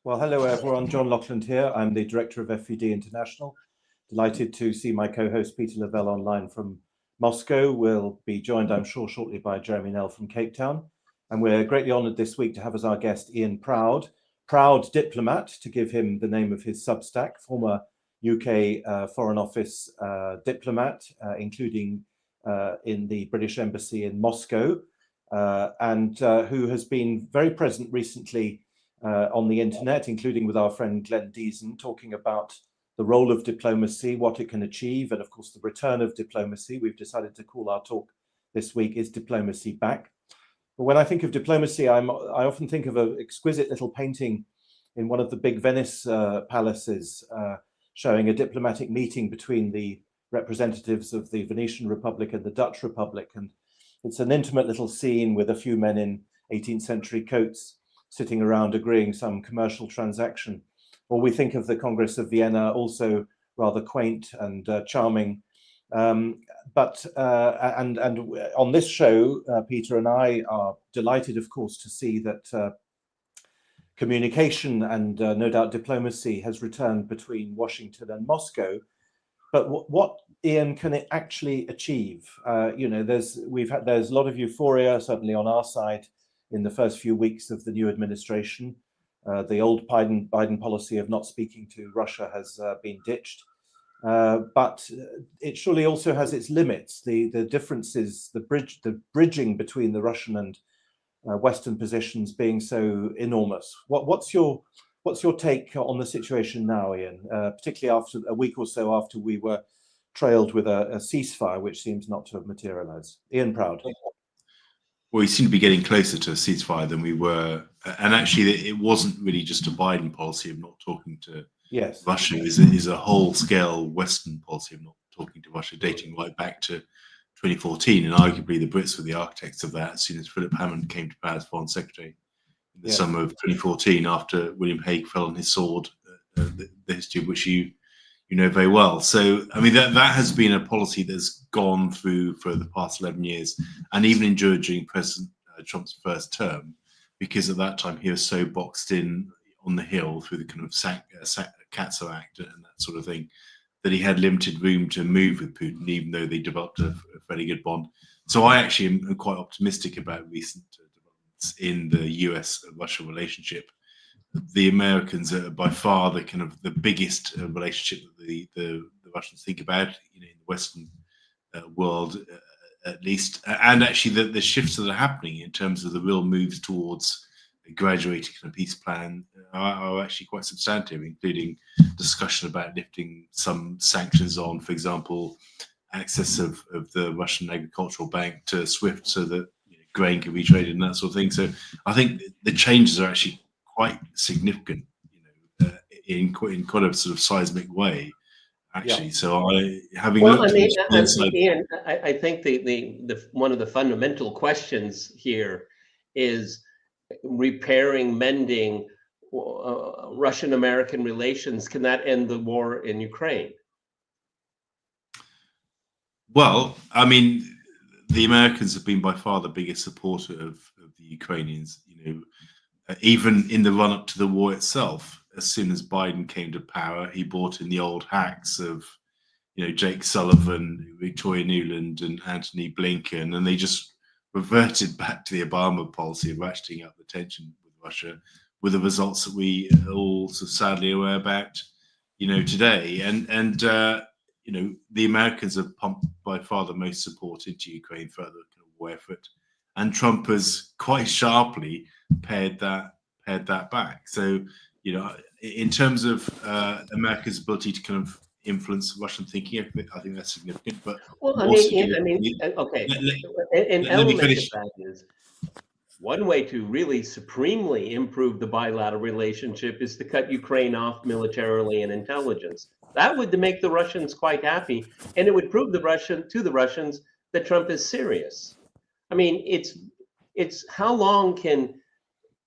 Well, hello everyone. John Lockland here. I'm the director of FVD International. Delighted to see my co-host Peter Lavelle online from Moscow. We'll be joined, I'm sure, shortly by Jeremy Nell from Cape Town. And we're greatly honoured this week to have as our guest Ian Proud diplomat, to give him the name of his Substack, former UK Foreign Office diplomat, including in the British Embassy in Moscow, and who has been very present recently on the internet, including with our friend Glenn Deason, talking about the role of diplomacy, what it can achieve, and of course the return of diplomacy. We've decided to call our talk this week "Is Diplomacy Back?" But when I think of diplomacy, I often think of an exquisite little painting in one of the big Venice palaces, showing a diplomatic meeting between the representatives of the Venetian Republic and the Dutch Republic. And it's an intimate little scene with a few men in 18th century coats sitting around agreeing some commercial transaction. Or we think of the Congress of Vienna, also rather quaint and charming. But on this show, Peter and I are delighted, of course, to see that communication and no doubt diplomacy has returned between Washington and Moscow. But what, Ian, can it actually achieve? There's a lot of euphoria, certainly on our side, in the first few weeks of the new administration. The old Biden policy of not speaking to Russia has been ditched. But it surely also has its limits. The differences, the bridging between the Russian and Western positions being so enormous. What's your take on the situation now, Ian? Particularly after a week or so after we were trailed with a ceasefire, which seems not to have materialized. Ian Proud. Well, we seem to be getting closer to a ceasefire than we were. And actually, it wasn't really just a Biden policy of not talking to Russia. It is a whole-scale Western policy of not talking to Russia, dating right back to 2014. And arguably, the Brits were the architects of that as soon as Philip Hammond came to power as Foreign Secretary in the summer of 2014, after William Hague fell on his sword, the history of which you know very well. So, I mean, that has been a policy that's gone through for the past 11 years, and even endured during President Trump's first term, because at that time he was so boxed in on the Hill through the kind of Katso Act and that sort of thing, that he had limited room to move with Putin, even though they developed a fairly good bond. So I actually am quite optimistic about recent developments in the US-Russia relationship. The Americans are by far the biggest relationship that the Russians think about, in the Western world, at least. And actually, the shifts that are happening in terms of the real moves towards a graduated kind of peace plan are actually quite substantive, including discussion about lifting some sanctions on, for example, access of the Russian Agricultural Bank to SWIFT, so that grain can be traded and that sort of thing. So I think the changes are actually quite significant, in quite a sort of seismic way, actually. So Ian, I think the one of the fundamental questions here is mending Russian-American relations. Can that end the war in Ukraine? Well, I mean, the Americans have been by far the biggest supporter of the Ukrainians. Even in the run-up to the war itself, as soon as Biden came to power, he brought in the old hacks of, Jake Sullivan, Victoria Nuland, and Antony Blinken, and they just reverted back to the Obama policy of ratcheting up the tension with Russia, with the results that we are all so sadly aware about, today. And the Americans have pumped by far the most support into Ukraine for the kind of war effort, and Trump has quite sharply pared that back. So, in terms of America's ability to kind of influence Russian thinking, I think that's significant. But okay. An element of that is one way to really supremely improve the bilateral relationship is to cut Ukraine off militarily and intelligence. That would make the Russians quite happy, and it would prove to the Russians that Trump is serious. I mean, it's how long can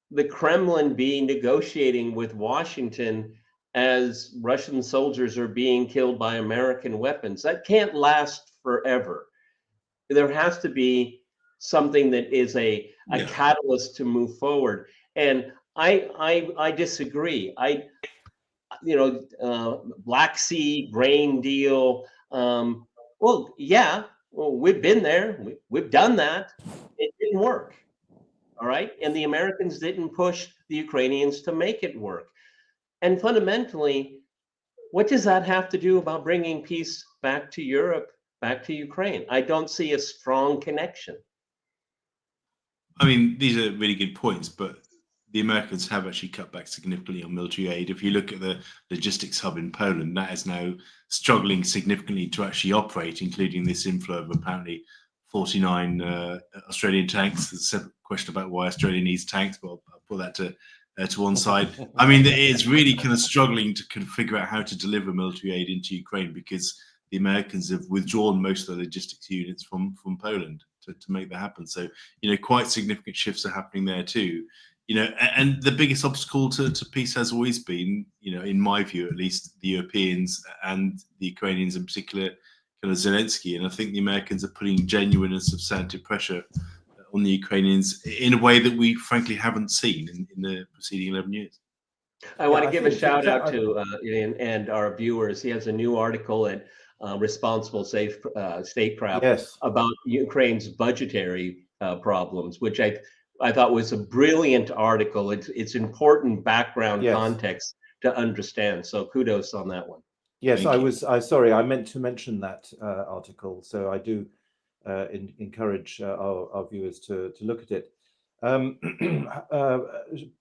the Kremlin be negotiating with Washington as Russian soldiers are being killed by American weapons? That can't last forever. There has to be something that is a catalyst to move forward. And I disagree. Black Sea grain deal. Well, yeah, well, we've been there. We've done that. It didn't work. All right. And the Americans didn't push the Ukrainians to make it work. And fundamentally, what does that have to do about bringing peace back to Europe, back to Ukraine? I don't see a strong connection. I mean, these are really good points, but the Americans have actually cut back significantly on military aid. If you look at the logistics hub in Poland, that is now struggling significantly to actually operate, including this inflow of apparently 49 Australian tanks. There's a separate question about why Australia needs tanks, but I'll put that to one side. I mean, it's really kind of struggling to kind of figure out how to deliver military aid into Ukraine, because the Americans have withdrawn most of the logistics units from Poland to make that happen. So, quite significant shifts are happening there too. And the biggest obstacle to peace has always been, in my view, at least, the Europeans and the Ukrainians in particular, kind of Zelensky. And I think the Americans are putting genuine and substantive pressure on the Ukrainians in a way that we frankly haven't seen in the preceding 11 years. I want to give a shout out to Ian and our viewers. He has a new article at Responsible Safe Statecraft about Ukraine's budgetary problems, which I thought was a brilliant article. It's important background context to understand. So kudos on that one. Yes, sorry, I meant to mention that article. So I do encourage our viewers to look at it.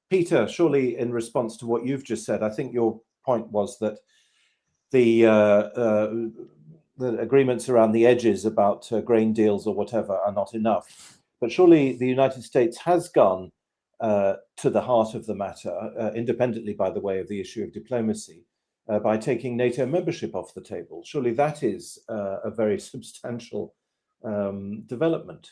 Peter, surely in response to what you've just said, I think your point was that the agreements around the edges about grain deals or whatever are not enough. But surely the United States has gone to the heart of the matter, independently, by the way, of the issue of diplomacy, by taking NATO membership off the table. Surely that is a very substantial development.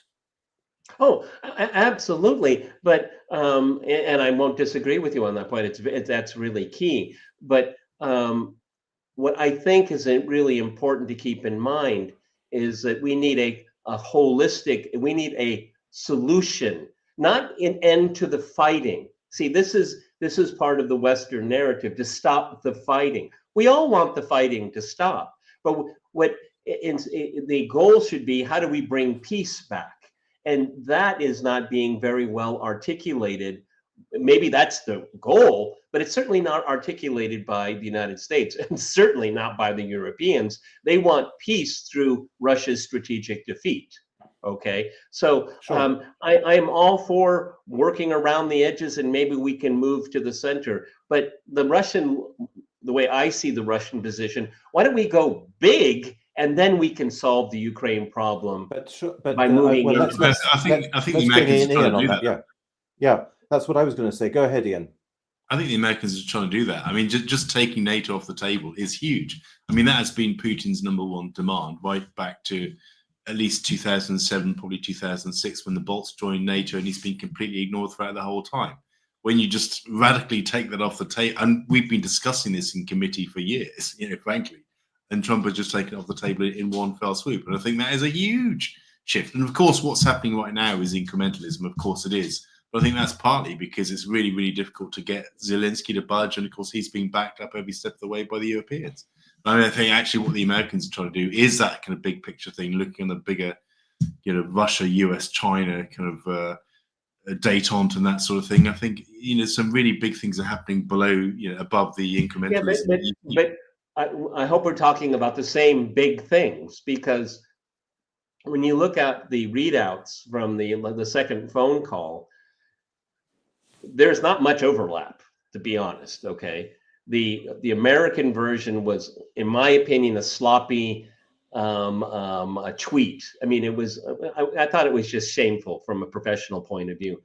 Oh, absolutely. But and I won't disagree with you on that point. That's really key. But what I think is really important to keep in mind is that we need a holistic, we need a solution, not an end to the fighting. See, this is part of the Western narrative, to stop the fighting. We all want the fighting to stop, but the goal should be, how do we bring peace back? And that is not being very well articulated. Maybe that's the goal, but it's certainly not articulated by the United States, and certainly not by the Europeans. They want peace through Russia's strategic defeat. Okay, so sure. I am all for working around the edges, and maybe we can move to the center. But the way I see the Russian position, why don't we go big, and then we can solve the Ukraine problem by moving into. I think the Americans are trying to do that. Yeah, that's what I was going to say. Go ahead, Ian. I think the Americans are trying to do that. I mean, just taking NATO off the table is huge. I mean, that has been Putin's #1 demand right back to at least 2007, probably 2006, when the Balts joined NATO, and he's been completely ignored throughout the whole time. When you just radically take that off the table, and we've been discussing this in committee for years, frankly, and Trump has just taken it off the table in one fell swoop. And I think that is a huge shift. And of course, what's happening right now is incrementalism. Of course it is. But I think that's partly because it's really, really difficult to get Zelensky to budge. And of course, he's being backed up every step of the way by the Europeans. I mean, I think actually what the Americans are trying to do is that kind of big picture thing, looking at the bigger, Russia, US, China kind of détente and that sort of thing. I think, some really big things are happening below, above the incrementalism. Yeah, but I hope we're talking about the same big things, because when you look at the readouts from the second phone call, there's not much overlap, to be honest. Okay. The American version was, in my opinion, a sloppy a tweet. I mean, it was. I thought it was just shameful from a professional point of view.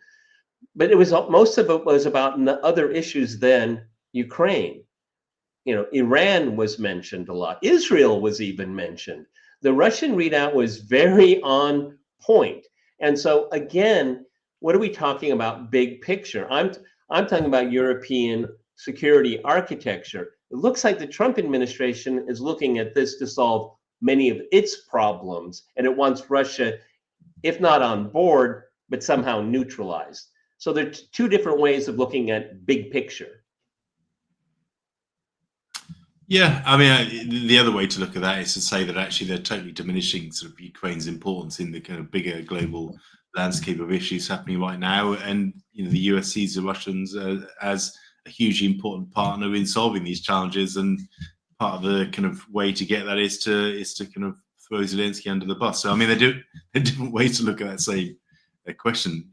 But most of it was about other issues than Ukraine. Iran was mentioned a lot. Israel was even mentioned. The Russian readout was very on point. And so again, what are we talking about? Big picture. I'm talking about European security architecture. It looks like the Trump administration is looking at this to solve many of its problems, and it wants Russia, if not on board, but somehow neutralized. So there's two different ways of looking at big picture. Yeah, I mean, the other way to look at that is to say that actually they're totally diminishing sort of Ukraine's importance in the kind of bigger global landscape of issues happening right now, and the US sees the Russians as a hugely important partner in solving these challenges, and part of the kind of way to get that is to kind of throw Zelensky under the bus. So I mean, they're different ways to look at that same question,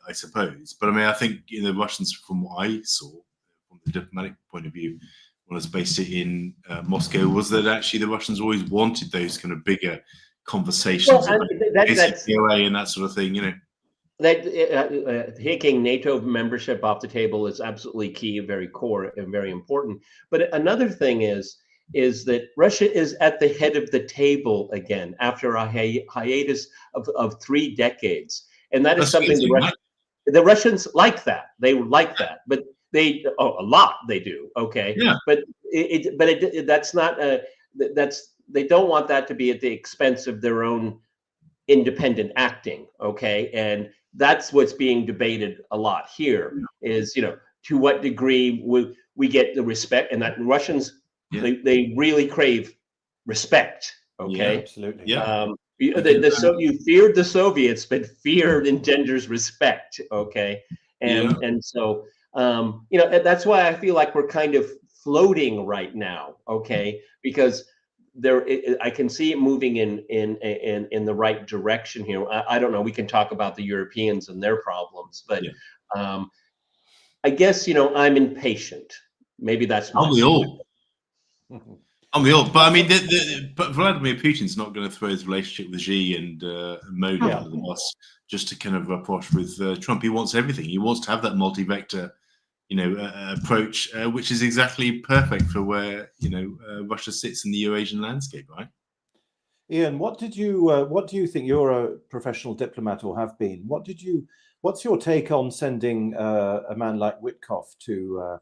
I suppose. But I mean, I think the Russians, from what I saw from the diplomatic point of view, when I was based in Moscow, was that actually the Russians always wanted those kind of bigger conversations about POA and that sort of thing, That taking NATO membership off the table is absolutely key, very core, and very important. But another thing is that Russia is at the head of the table again after a hiatus of 3 decades, and that is something the Russians like that. They like that, but a lot they do. Okay, yeah. But that's not they don't want that to be at the expense of their own independent acting. Okay, and that's what's being debated a lot here. Is to what degree we get the respect, and that Russians they really crave respect. Okay, yeah, absolutely. Yeah. You feared the Soviets, but fear engenders respect. Okay, and so that's why I feel like we're kind of floating right now. Okay, because I can see it moving in the right direction here. I don't know. We can talk about the Europeans and their problems, but I guess I'm impatient. Maybe that's Aren't we all? But I mean, but Vladimir Putin's not going to throw his relationship with Xi and Modi under the bus just to kind of brush with Trump. He wants everything. He wants to have that multi-vector, approach, which is exactly perfect for where Russia sits in the Eurasian landscape, right? Ian, what do you think? You're a professional diplomat, or have been. What's your take on sending a man like Witkoff to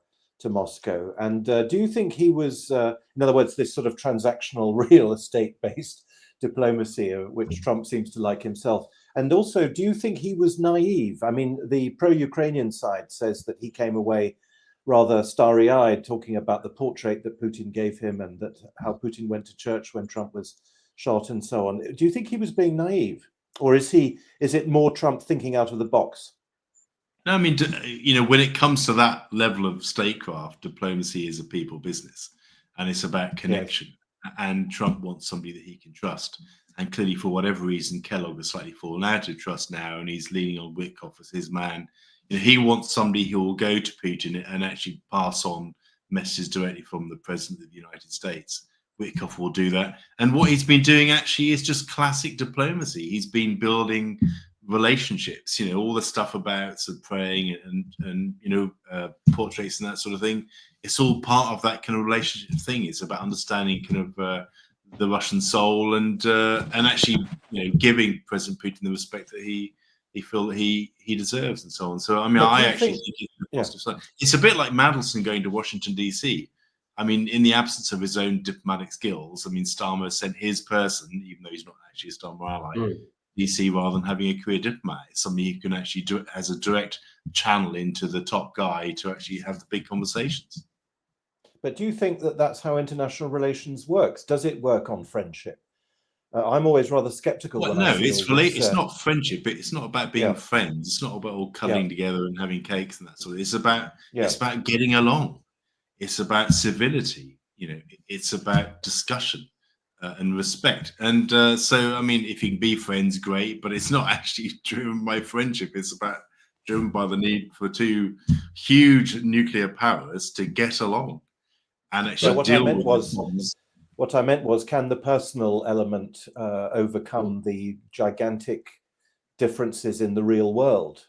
Moscow? And do you think he was, in other words, this sort of transactional real estate-based diplomacy, which Trump seems to like himself? And also, do you think he was naive? I mean, the pro-Ukrainian side says that he came away rather starry-eyed, talking about the portrait that Putin gave him, and that how Putin went to church when Trump was shot and so on. Do you think he was being naive, or is it more Trump thinking out of the box? No, I mean, when it comes to that level of statecraft, diplomacy is a people business, and it's about connection. Yes. And Trump wants somebody that he can trust. And clearly, for whatever reason, Kellogg has slightly fallen out of trust now, and he's leaning on Witkoff as his man. He wants somebody who will go to Putin and actually pass on messages directly from the President of the United States. Witkoff will do that. And what he's been doing actually is just classic diplomacy. He's been building relationships, all the stuff about sort of praying and portraits and that sort of thing. It's all part of that kind of relationship thing. It's about understanding kind of the Russian soul and actually giving President Putin the respect that he feel that he deserves and so on. So I mean, I actually think it's a positive side. It's a bit like Mandelson going to Washington DC. I mean, in the absence of his own diplomatic skills, I mean, Starmer sent his person, even though he's not actually a Starmer ally, DC, rather than having a career diplomat. It's somebody who can actually do it as a direct channel into the top guy to actually have the big conversations. But do you think that that's how international relations works? Does it work on friendship? I'm always rather skeptical. Well, no, it's not friendship. It's not about being friends. It's not about all cuddling together and having cakes and that sort of. It's about getting along. It's about civility. It's about discussion and respect. And so, I mean, if you can be friends, great. But it's not actually driven by friendship. It's driven by the need for two huge nuclear powers to get along and actually What I meant was, can the personal element overcome the gigantic differences in the real world?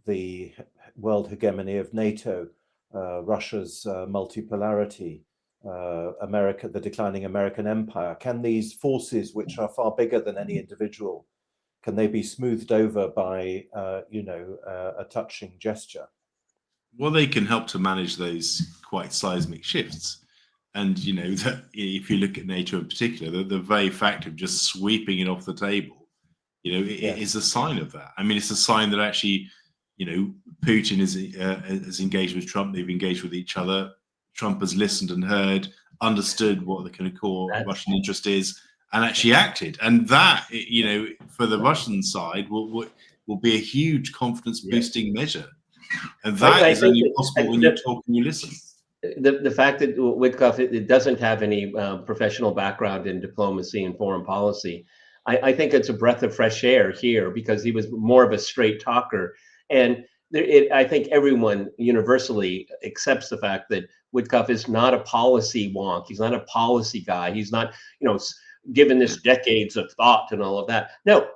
The world hegemony of NATO, Russia's multipolarity, the declining American empire. Can these forces, which are far bigger than any individual, can they be smoothed over by, a touching gesture? Well, they can help to manage those quite seismic shifts. And, that if you look at NATO in particular, the very fact of just sweeping it off the table, it is a sign of that. I mean, it's a sign that actually Putin is engaged with Trump. They've engaged with each other. Trump has listened and heard, understood what the kind of core Russian interest is, and actually acted. And that, for the Russian side, will be a huge confidence-boosting measure. And that is only possible when you talk and you listen. The fact that Witkoff it doesn't have any professional background in diplomacy and foreign policy, I think it's a breath of fresh air here, because he was more of a straight talker. And I think everyone universally accepts the fact that Witkoff is not a policy wonk. He's not a policy guy. He's not, given this decades of thought and all of that. No,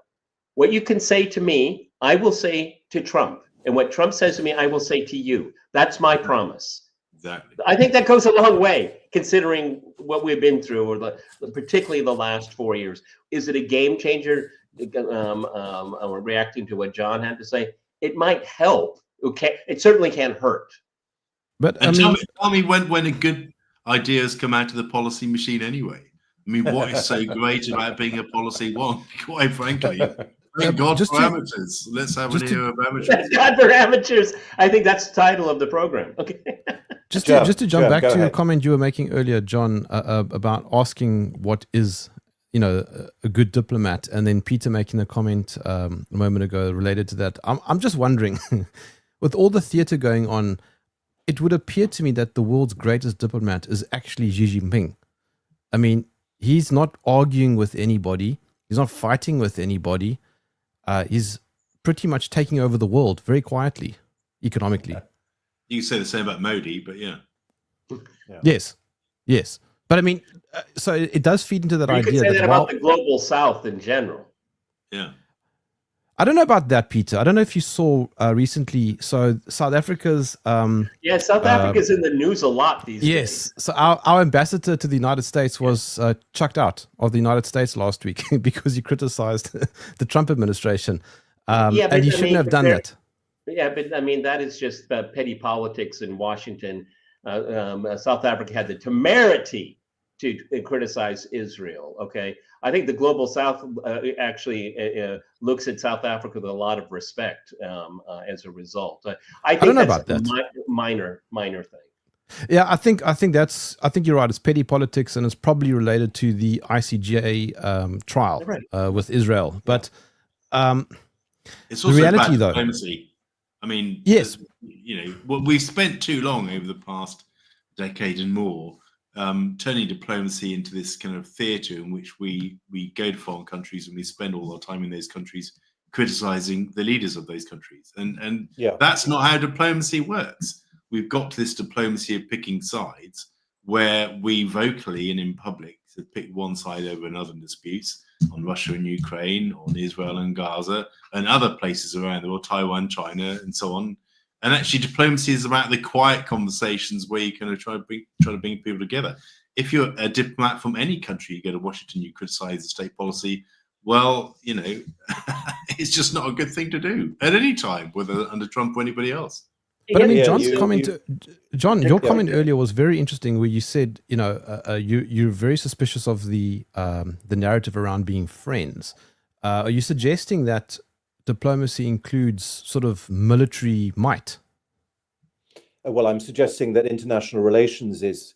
what you can say to me, I will say to Trump. And what Trump says to me, I will say to you. That's my promise. Exactly. I think that goes a long way, considering what we've been through, or particularly the last 4 years. Is it a game changer? Reacting to what John had to say, it might help. It certainly can't hurt. But tell me when a good idea has come out of the policy machine anyway. I mean, what is so great about being a policy wonk? Quite frankly. Thank God for amateurs. Let's have an era of amateurs. Thank God for amateurs. I think that's the title of the program. Okay. Just to jump back to a comment you were making earlier, John, about asking what is, a good diplomat, and then Peter making a comment a moment ago related to that. I'm just wondering, with all the theater going on, it would appear to me that the world's greatest diplomat is actually Xi Jinping. I mean, he's not arguing with anybody. He's not fighting with anybody. He's pretty much taking over the world very quietly, economically. You can say the same about Modi, but yeah. Yes. But I mean, so it does feed into that idea. You could say that about the global South in general. Yeah. I don't know about that, Peter. I don't know if you saw recently. So South Africa's South Africa's in the news a lot these days. Yes. So our ambassador to the United States was chucked out of the United States last week because he criticized the Trump administration. And he shouldn't have done that. Yeah, but I mean, that is just petty politics in Washington. South Africa had the temerity to criticize Israel. Okay, I think the global South actually looks at South Africa with a lot of respect as a result. I think don't know that's about that. minor thing. Yeah, I think you're right. It's petty politics, and it's probably related to the ICJ trial with Israel. But it's also the reality, about though. Diplomacy. I mean, yes, we've spent too long over the past decade and more turning diplomacy into this kind of theatre in which we go to foreign countries and we spend all our time in those countries criticizing the leaders of those countries. And that's not how diplomacy works. We've got to this diplomacy of picking sides where we vocally and in public pick one side over another in disputes on Russia and Ukraine, on Israel and Gaza, and other places around the world, Taiwan, China, and so on. And actually, diplomacy is about the quiet conversations where you kind of try to bring people together. If you're a diplomat from any country, you go to Washington, you criticize the state policy. Well, it's just not a good thing to do at any time, whether under Trump or anybody else. But I mean, John's comment, John, your comment earlier was very interesting, where you said, you're very suspicious of the narrative around being friends. Are you suggesting that diplomacy includes sort of military might? Well, I'm suggesting that international relations is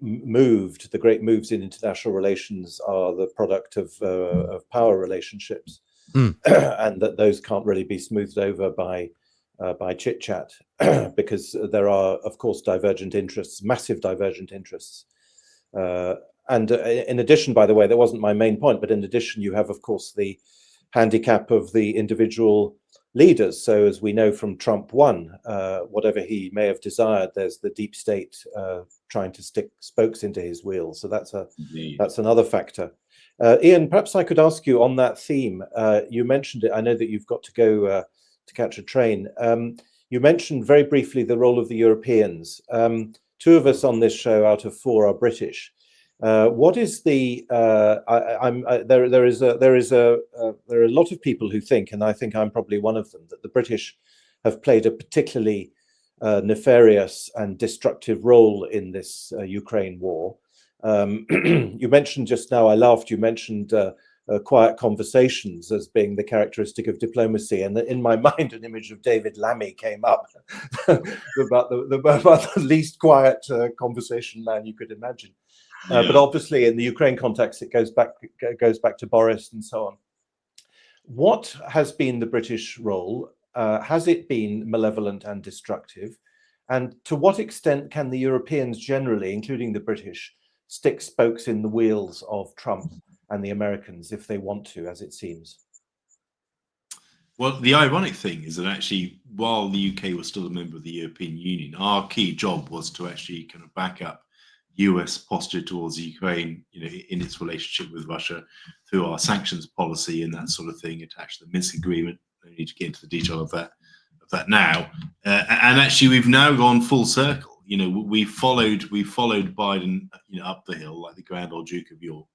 moved. The great moves in international relations are the product of power relationships, and that those can't really be smoothed over by chit chat, because there are, of course, divergent interests, massive divergent interests. And in addition, by the way, that wasn't my main point, but in addition, you have, of course, the handicap of the individual leaders. So as we know from Trump 1, whatever he may have desired, there's the deep state trying to stick spokes into his wheels. So that's another factor. Ian, perhaps I could ask you on that theme. You mentioned it. I know that you've got to go to catch a train. You mentioned very briefly the role of the Europeans. 2 of us on this show out of 4 are British. What is the? There are a lot of people who think, and I think I'm probably one of them, that the British have played a particularly nefarious and destructive role in this Ukraine war. You mentioned just now, I laughed. You mentioned quiet conversations as being the characteristic of diplomacy. And in my mind, an image of David Lammy came up about the least quiet conversation man you could imagine. But obviously, in the Ukraine context, it goes back to Boris and so on. What has been the British role? Has it been malevolent and destructive? And to what extent can the Europeans generally, including the British, stick spokes in the wheels of Trump and the Americans if they want to, as it seems? Well, the ironic thing is that actually, while the UK was still a member of the European Union, our key job was to actually kind of back up US posture towards Ukraine, in its relationship with Russia through our sanctions policy and that sort of thing, attached to the Minsk agreement. No need to get into the detail of that now. And actually, we've now gone full circle. We followed Biden, up the hill like the Grand Old Duke of York.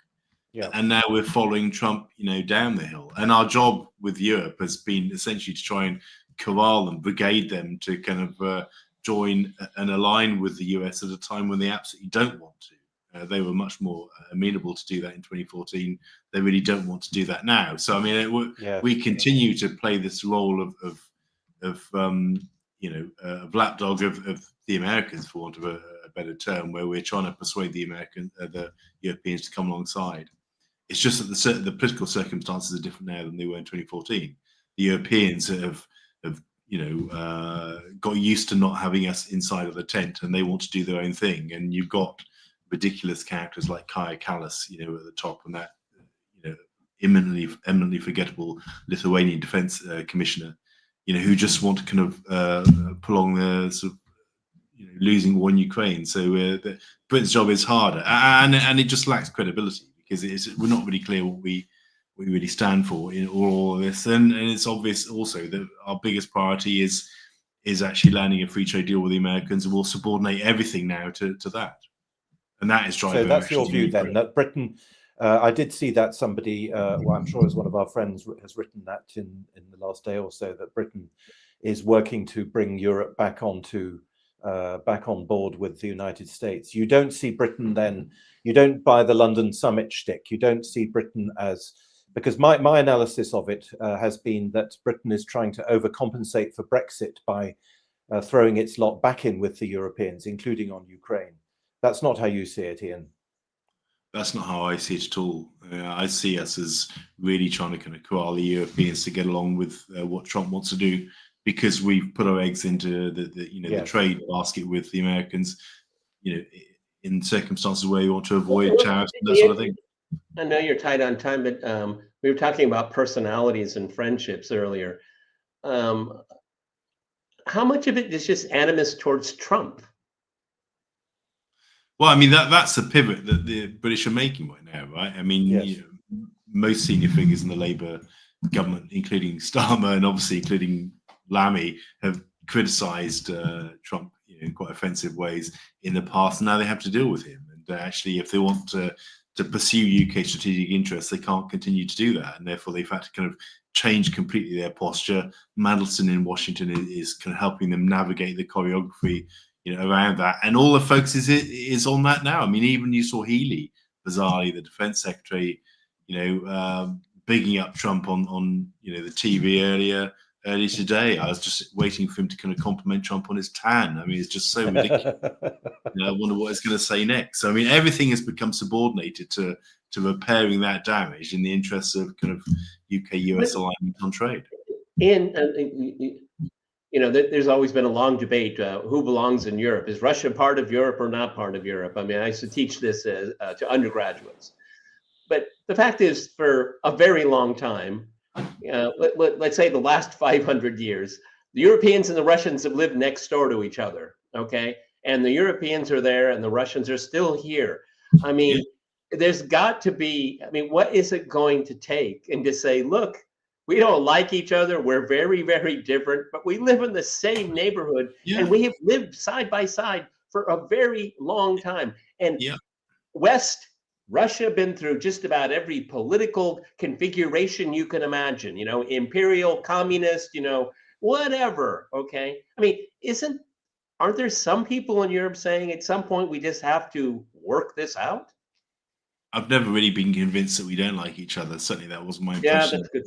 Yeah. And now we're following Trump, down the hill. And our job with Europe has been essentially to try and corral them, brigade them to kind of join and align with the US at a time when they absolutely don't want to. They were much more amenable to do that in 2014. They really don't want to do that now. So I mean, we continue to play this role of lapdog of the Americans, for want of a better term, where we're trying to persuade the Europeans to come alongside. It's just that the political circumstances are different now than they were in 2014. The Europeans have got used to not having us inside of the tent, and they want to do their own thing. And you've got ridiculous characters like Kaja Kallas, at the top, and that eminently forgettable Lithuanian defense commissioner, who just want to kind of prolong the sort of losing war in Ukraine. So the Britain's job is harder, and it just lacks credibility because we're not really clear what we really stand for in all of this. And it's obvious also that our biggest priority is actually landing a free trade deal with the Americans, and we'll subordinate everything now to that. And that is driving. So that's your view then, that Britain, I did see that somebody, well, I'm sure as one of our friends has written that in the last day or so, that Britain is working to bring Europe back on board with the United States. You don't see Britain then, you don't buy the London summit shtick, you don't see Britain as, because my analysis of it has been that Britain is trying to overcompensate for Brexit by throwing its lot back in with the Europeans, including on Ukraine. That's not how you see it, Ian. That's not how I see it at all. I see us as really trying to kind of corral the Europeans to get along with what Trump wants to do, because we've put our eggs into the trade basket with the Americans, in circumstances where you want to avoid tariffs and that sort of thing. I know you're tight on time, but we were talking about personalities and friendships earlier. How much of it is just animus towards Trump? Well, I mean, that's a pivot that the British are making right now, right? I mean, yes. Most senior figures in the Labour government, including Starmer and obviously including Lammy, have criticised Trump in quite offensive ways in the past. And now they have to deal with him. And actually, if they want to pursue UK strategic interests, they can't continue to do that. And therefore, they've had to kind of change completely their posture. Mandelson in Washington is kind of helping them navigate the choreography around that, and all the focus is on that now. I mean, even you saw Healy, bizarrely, the defense secretary, bigging up Trump on the TV earlier today. I was just waiting for him to kind of compliment Trump on his tan. I mean, it's just so ridiculous. I wonder what he's going to say next. So, I mean, everything has become subordinated to repairing that damage in the interests of kind of UK-US alignment on trade. And there's always been a long debate, who belongs in Europe. Is Russia part of Europe or not part of Europe? I mean, I used to teach this to undergraduates. But the fact is, for a very long time, let's say the last 500 years, the Europeans and the Russians have lived next door to each other, okay? And the Europeans are there and the Russians are still here. I mean, there's got to be, what is it going to take? And to say, look, we don't like each other. We're very, very different, but we live in the same neighborhood, and we have lived side by side for a very long time. And West, Russia, been through just about every political configuration you can imagine, imperial, communist, whatever. Okay. I mean, aren't there some people in Europe saying at some point we just have to work this out? I've never really been convinced that we don't like each other. Certainly, that wasn't my Yeah, impression that's good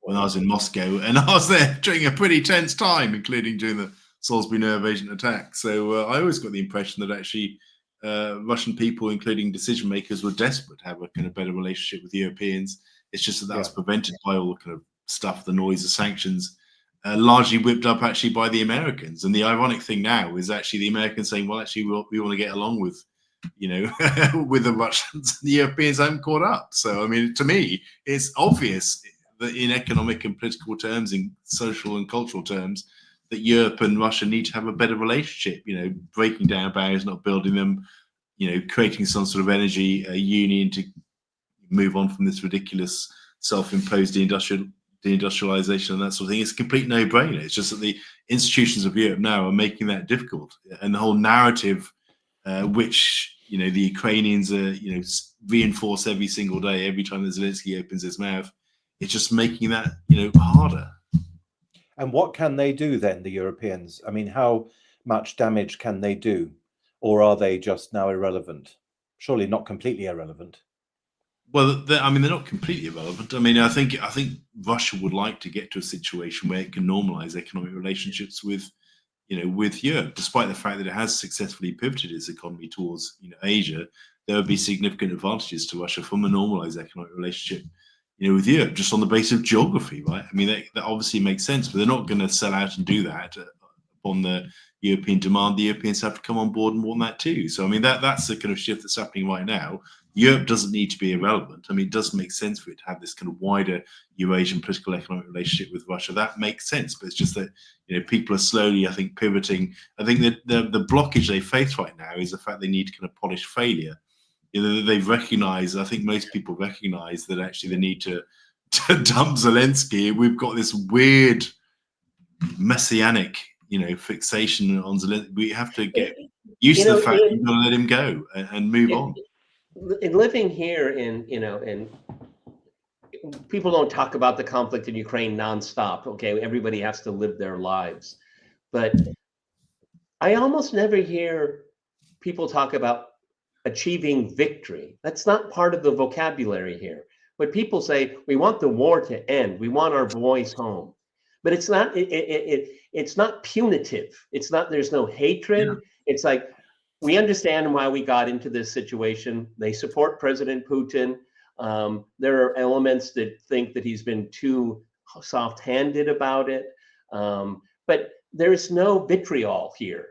when I was in Moscow, and I was there during a pretty tense time, including during the Salisbury nerve agent attack. So I always got the impression that actually Russian people, including decision makers, were desperate to have a kind of better relationship with Europeans. It's just that was prevented by all the kind of stuff, the noise of sanctions, largely whipped up actually by the Americans. And the ironic thing now is actually the Americans saying, well, actually, we want to get along with, with the Russians. The Europeans haven't caught up. So, I mean, to me, it's obvious that in economic and political terms, in social and cultural terms, that Europe and Russia need to have a better relationship, breaking down barriers, not building them, creating some sort of energy union to move on from this ridiculous self-imposed deindustrialization and that sort of thing. It's a complete no-brainer. It's just that the institutions of Europe now are making that difficult. And the whole narrative, which, the Ukrainians are, reinforce every single day, every time that Zelensky opens his mouth, it's just making that, harder. And what can they do then, the Europeans? I mean, how much damage can they do? Or are they just now irrelevant? Surely not completely irrelevant. Well, they're not completely irrelevant. I mean, I think Russia would like to get to a situation where it can normalize economic relationships with Europe, despite the fact that it has successfully pivoted its economy towards, Asia. There would be significant advantages to Russia from a normalized economic relationship, with Europe, just on the basis of geography, right? I mean, that obviously makes sense, but they're not going to sell out and do that upon the European demand. The Europeans have to come on board and want that too. So, I mean, that's the kind of shift that's happening right now. Europe doesn't need to be irrelevant. I mean, it does make sense for it to have this kind of wider Eurasian political economic relationship with Russia. That makes sense, but it's just that, people are slowly, I think, pivoting. I think that the blockage they face right now is the fact they need to kind of polish failure. They've recognized, I think most people recognize that actually they need to dump Zelensky. We've got this weird messianic, fixation on Zelensky. We have to get used to the fact that you've got to let him go and move on. In living here in people don't talk about the conflict in Ukraine nonstop. Okay, everybody has to live their lives, but I almost never hear people talk about achieving victory. That's not part of the vocabulary here. When people say we want the war to end, we want our boys home, but it's not. It's not punitive. It's not. There's no hatred. Yeah. It's like we understand why we got into this situation. They support President Putin. There are elements that think that he's been too soft-handed about it, but there's no vitriol here.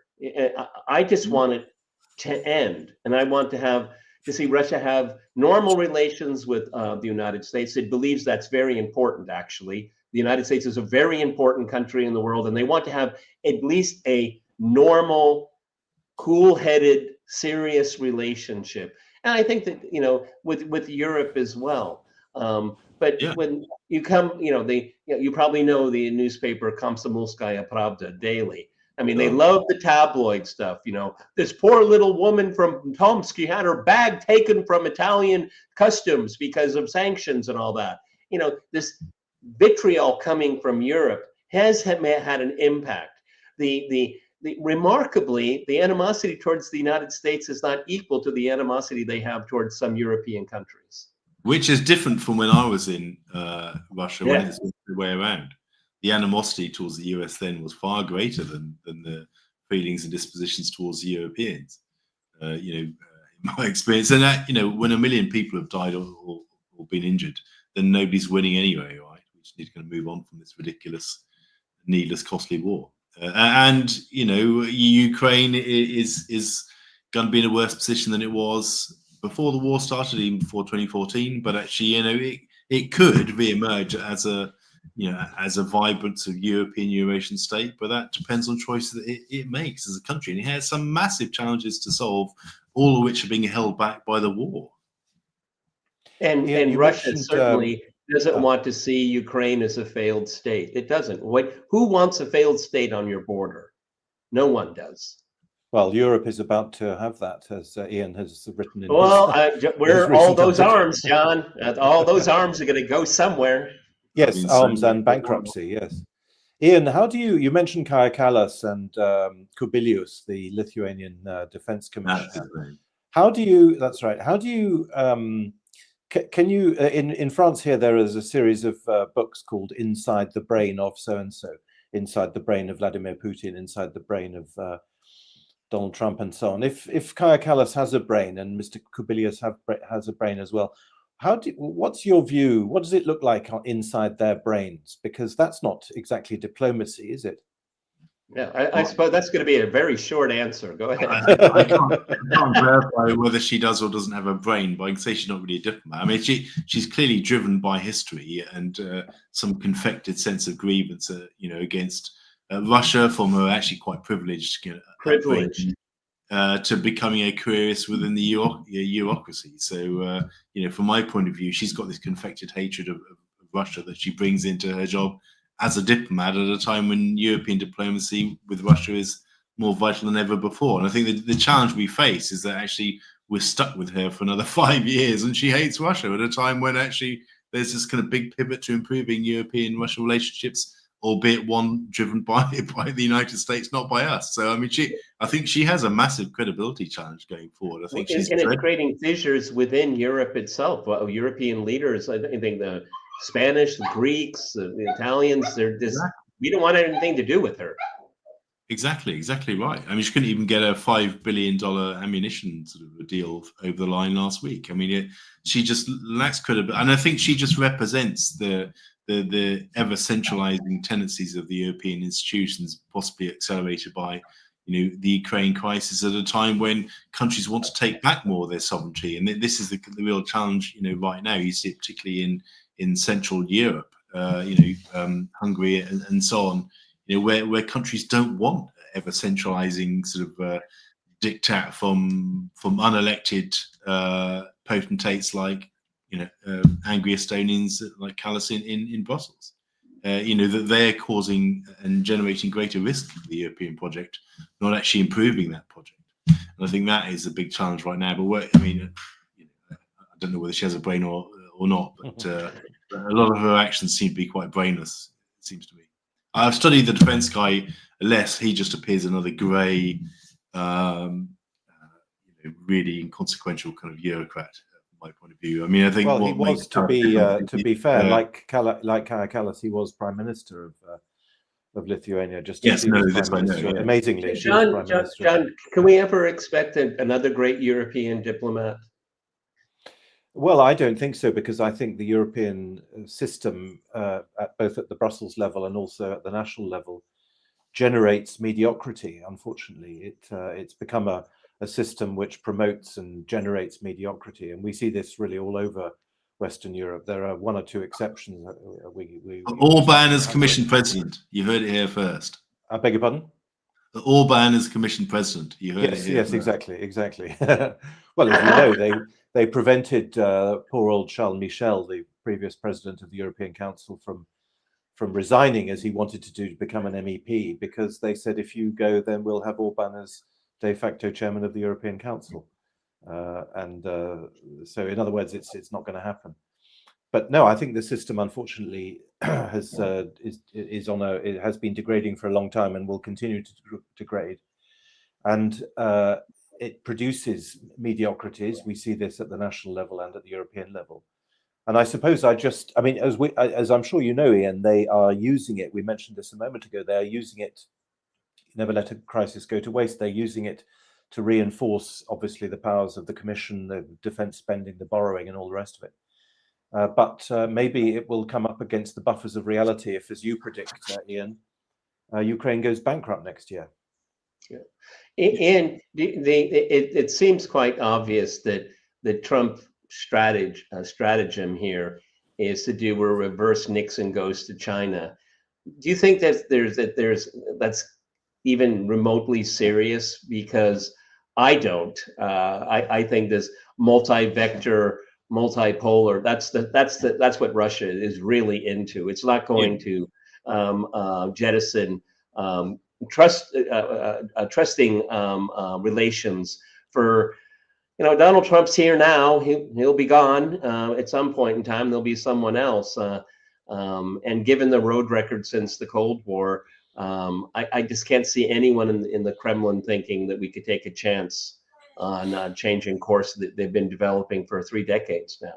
I just want it to end, and I want to see Russia have normal relations with the United States. It believes that's very important, actually. The United States is a very important country in the world, and they want to have at least a normal, cool-headed, serious relationship. And I think that, with Europe as well. But when you come, you probably know the newspaper Komsomolskaya Pravda daily. I mean, they love the tabloid stuff. This poor little woman from Tomsk had her bag taken from Italian customs because of sanctions and all that. This vitriol coming from Europe has had an impact. Remarkably, the animosity towards the United States is not equal to the animosity they have towards some European countries. Which is different from when I was in Russia, when it's the way around. The animosity towards the US then was far greater than the feelings and dispositions towards the Europeans. In my experience, and that, when 1 million people have died or been injured, then nobody's winning anyway, right? We just need to kind of move on from this ridiculous, needless, costly war. And Ukraine is going to be in a worse position than it was before the war started, even before 2014. But actually, it could re-emerge as a vibrant sort of European Eurasian state, but that depends on choices that it makes as a country. And it has some massive challenges to solve, all of which are being held back by the war. And Russia certainly doesn't want to see Ukraine as a failed state. It doesn't. Who wants a failed state on your border? No one does. Well, Europe is about to have that, as Ian has written in where all those arms, John. All those arms are going to go somewhere. Yes, arms and bankruptcy, yes. Ian, how do you mentioned Kaja Kallas and Kubilius, the Lithuanian Defense Commissioner. How do you? That's right. How do you? Can you? In France here, there is a series of books called "Inside the Brain of So and So," inside the brain of Vladimir Putin, inside the brain of Donald Trump, and so on. If Kaja Kallas has a brain and Mr. Kubilius has a brain as well, what's your view? What does it look like inside their brains? Because that's not exactly diplomacy, is it? Yeah, I suppose that's going to be a very short answer. Go ahead. I can't verify whether she does or doesn't have a brain, but I can say she's not really a diplomat. I mean, she's clearly driven by history and some confected sense of grievance, against Russia from her actually quite privileged to becoming a careerist within the bureaucracy. So, from my point of view, she's got this confected hatred of Russia that she brings into her job as a diplomat at a time when European diplomacy with Russia is more vital than ever before. And I think that the challenge we face is that actually we're stuck with her for another 5 years and she hates Russia at a time when actually there's this kind of big pivot to improving European-Russia relationships, albeit one driven by the United States, not by us. So, I mean, I think she has a massive credibility challenge going forward. I think it's creating fissures within Europe itself. Well, European leaders, I think the Spanish, the Greeks, the Italians, they're just, we don't want anything to do with her. Exactly right. I mean, she couldn't even get a $5 billion ammunition sort of a deal over the line last week. I mean, she just lacks credibility, and I think she just represents the ever centralizing tendencies of the European institutions, possibly accelerated by the Ukraine crisis at a time when countries want to take back more of their sovereignty, and this is the real challenge. Right now, you see it particularly in Central Europe, Hungary and so on. Where countries don't want ever centralizing sort of diktat from unelected potentates like angry Estonians like Kallas in Brussels. That they're causing and generating greater risk for the European project, not actually improving that project. And I think that is a big challenge right now. But I don't know whether she has a brain or not, but a lot of her actions seem to be quite brainless, it seems to me. I've studied the defense guy less. He just appears another grey, really inconsequential kind of bureaucrat, from my point of view. I mean, I think he was to be fair, like Kaja Kallas, he was Prime Minister of Lithuania. Amazingly, John, can we ever expect another great European diplomat? Well, I don't think so, because I think the European system, both at the Brussels level and also at the national level, generates mediocrity. Unfortunately, it's become a system which promotes and generates mediocrity, and we see this really all over Western Europe. There are one or two exceptions. Orban as Commission President. You heard it here first. I beg your pardon? Orban as Commission President. You heard it here first. Exactly. Well, as you know, they prevented poor old Charles Michel, the previous president of the European Council, from resigning as he wanted to become an MEP, because they said, if you go, then we'll have Orban as de facto chairman of the European Council. So in other words, it's not going to happen. But no, I think the system, unfortunately, has been degrading for a long time and will continue to degrade. And it produces mediocrities. We see this at the national level and at the European level. And I suppose as I'm sure you know, Ian, they are using it. We mentioned this a moment ago. They are using it. Never let a crisis go to waste. They're using it to reinforce, obviously, the powers of the Commission, the defense spending, the borrowing, and all the rest of it. But maybe it will come up against the buffers of reality if, as you predict, Ian, Ukraine goes bankrupt next year. Yeah. And it seems quite obvious that the Trump stratagem here is to do a reverse Nixon goes to China. Do you think that's even remotely serious? Because I don't. I think this multi-vector, multipolar, that's what Russia is really into. It's not going to jettison trusting relations for, Donald Trump's here now. He'll be gone at some point in time. There'll be someone else. And given the road record since the Cold War, I just can't see anyone in the Kremlin thinking that we could take a chance changing course that they've been developing for 3 decades now.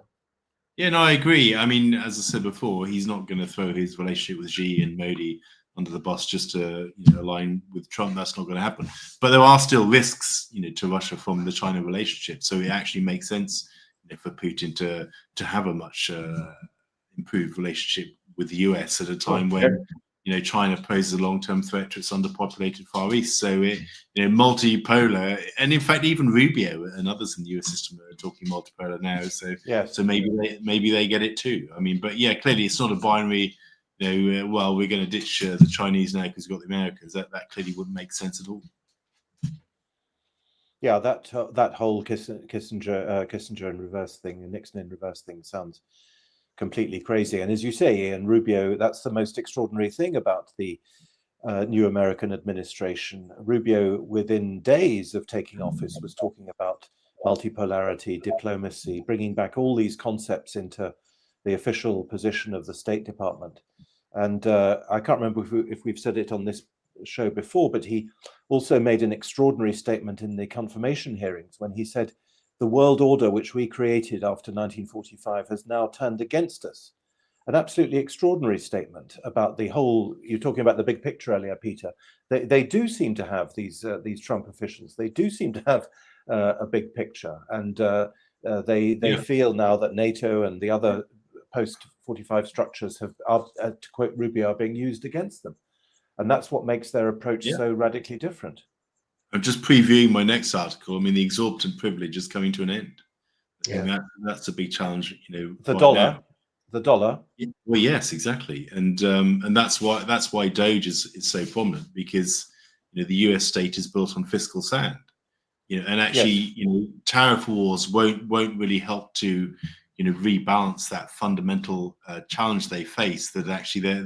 Yeah, no, I agree. I mean, as I said before, he's not going to throw his relationship with Xi and Modi under the bus just to align with Trump. That's not going to happen. But there are still risks, to Russia from the China relationship. So it actually makes sense for Putin to have a much improved relationship with the US at a time when China poses a long-term threat to its underpopulated Far East. So multipolar, and in fact, even Rubio and others in the US system are talking multipolar now. So so maybe they get it too. I mean, but yeah, clearly it's not a binary. Well, we're going to ditch the Chinese now because we've got the Americans. That clearly wouldn't make sense at all. Yeah, that whole Kissinger in reverse thing and Nixon in reverse thing sounds completely crazy. And as you say, Ian, Rubio, that's the most extraordinary thing about the new American administration. Rubio, within days of taking office, was talking about multipolarity, diplomacy, bringing back all these concepts into the official position of the State Department. And I can't remember if we've said it on this show before, but he also made an extraordinary statement in the confirmation hearings when he said, the world order which we created after 1945 has now turned against us. An absolutely extraordinary statement about the whole, you're talking about the big picture earlier, Peter. They do seem to have, these Trump officials, they do seem to have a big picture. And they feel now that NATO and the other post-45 structures have, to quote Rubio, are being used against them. And that's what makes their approach so radically different. I'm just previewing my next article. I mean, the exorbitant privilege is coming to an end. I think that's a big challenge. The dollar. Well, yes, exactly, and that's why Doge is so prominent, because the U.S. state is built on fiscal sand. And actually, tariff wars won't really help to rebalance that fundamental challenge they face. That actually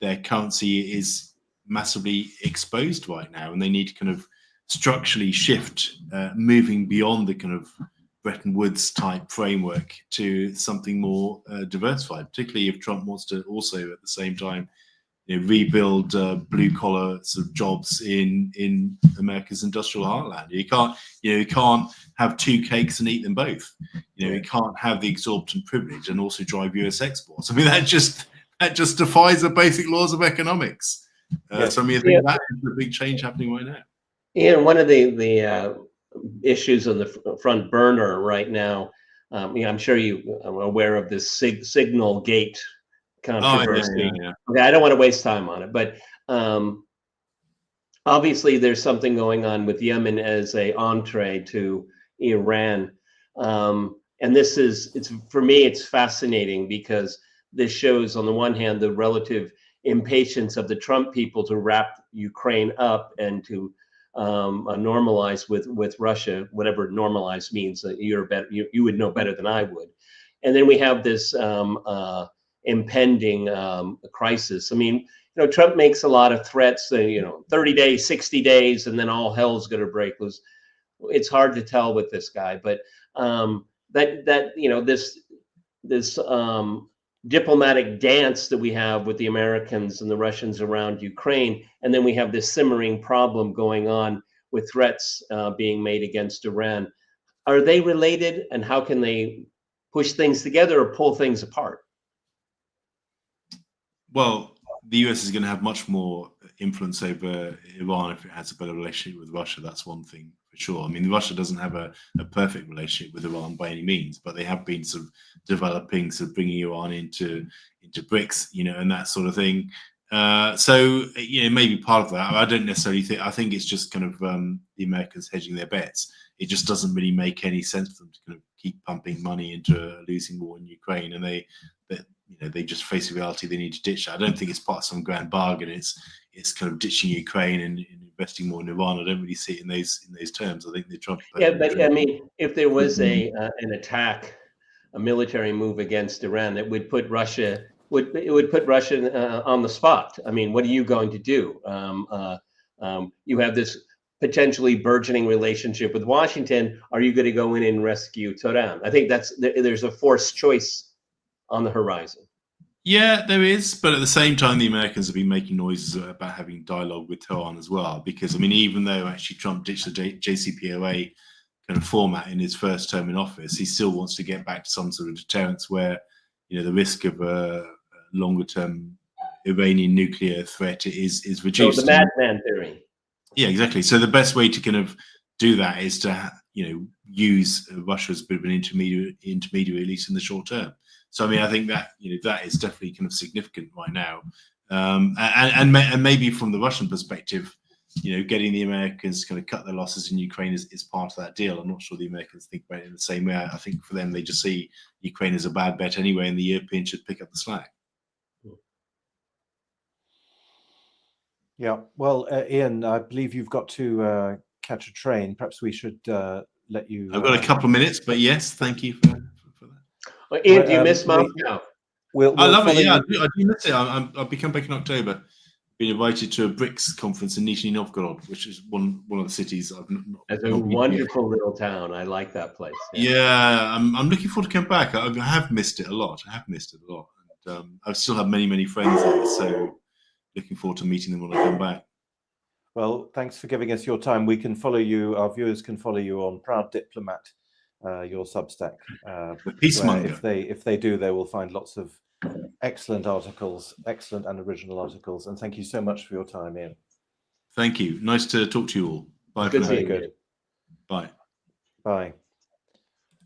their currency is massively exposed right now, and they need to kind of structurally shift, moving beyond the kind of Bretton Woods type framework to something more diversified, particularly if Trump wants to also at the same time rebuild blue collar sort of jobs in America's industrial heartland. You can't have two cakes and eat them both. You can't have the exorbitant privilege and also drive US exports. I mean, that just defies the basic laws of economics. So I mean, I think that is the big change happening right now. Yeah, one of the issues on the front burner right now, I'm sure you are aware of this Signal Gate controversy. Okay, I don't want to waste time on it, but obviously there's something going on with Yemen as a entree to Iran, and for me it's fascinating, because this shows on the one hand the relative impatience of the Trump people to wrap Ukraine up and to normalize with Russia, whatever normalize means. You're better, you would know better than I would. And then we have this impending crisis. I mean, Trump makes a lot of threats, 30 days, 60 days, and then all hell's going to break loose. It's hard to tell with this guy, but this diplomatic dance that we have with the Americans and the Russians around Ukraine, and then we have this simmering problem going on with threats being made against Iran. Are they related, and how can they push things together or pull things apart? Well, the US is going to have much more influence over Iran if it has a better relationship with Russia. That's one thing for sure. I mean, Russia doesn't have a perfect relationship with Iran by any means, but they have been sort of developing, sort of bringing Iran into BRICS, and that sort of thing. So, maybe part of that. I don't necessarily think. I think it's just kind of the Americans hedging their bets. It just doesn't really make any sense for them to kind of keep pumping money into a losing war in Ukraine, and they just face the reality they need to ditch that. I don't think it's part of some grand bargain. It's kind of ditching Ukraine and investing more in Iran. I don't really see it in those terms. I think the Trump. Yeah, but I mean, if there was an attack, a military move against Iran, that would put Russia on the spot. I mean, what are you going to do? You have this potentially burgeoning relationship with Washington. Are you going to go in and rescue Tehran? I think there's a forced choice on the horizon. Yeah, there is, but at the same time, the Americans have been making noises about having dialogue with Tehran as well. Because I mean, even though actually Trump ditched the JCPOA kind of format in his first term in office, he still wants to get back to some sort of deterrence where, the risk of a longer-term Iranian nuclear threat is reduced. So the madman theory. Yeah, exactly. So the best way to kind of do that is to use Russia as a bit of an intermediary, at least in the short term. So I mean, I think that that is definitely kind of significant right now, and maybe from the Russian perspective, getting the Americans to kind of cut their losses in Ukraine is part of that deal. I'm not sure the Americans think about it in the same way. I think for them, they just see Ukraine as a bad bet anyway, and the Europeans should pick up the slack. Yeah. Well, Ian, I believe you've got to catch a train. Perhaps we should let you. I've got a couple of minutes, but yes, thank you for that. Well, Ian, do you miss Moscow? I love it. Yeah, I do miss it. I'll be coming back in October. Been invited to a BRICS conference in Nizhny Novgorod, which is one of the cities I've not. It's a wonderful little town. I like that place. Yeah, I'm looking forward to come back. I have missed it a lot. And, I've still have many friends there, so looking forward to meeting them when I come back. Well, thanks for giving us your time. We can follow you. Our viewers can follow you on Proud Diplomat, your Substack. The Peacemonger. If they do, they will find lots of excellent articles, excellent and original articles. And thank you so much for your time, Ian. Thank you. Nice to talk to you all. Bye. Very good. Bye. Bye.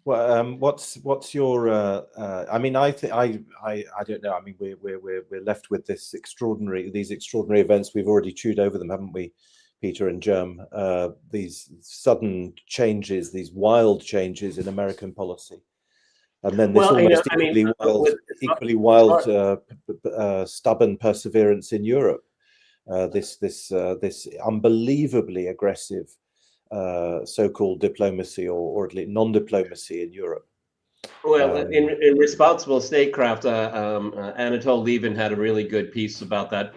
Well, what's your? I mean, I don't know. I mean, we're left with these extraordinary events. We've already chewed over them, haven't we, Peter and Germ? These sudden changes, these wild changes in American policy, and then this equally wild, stubborn perseverance in Europe. This unbelievably aggressive so-called diplomacy or at least non-diplomacy in Europe. Well, in Responsible Statecraft, Anatole Levin had a really good piece about that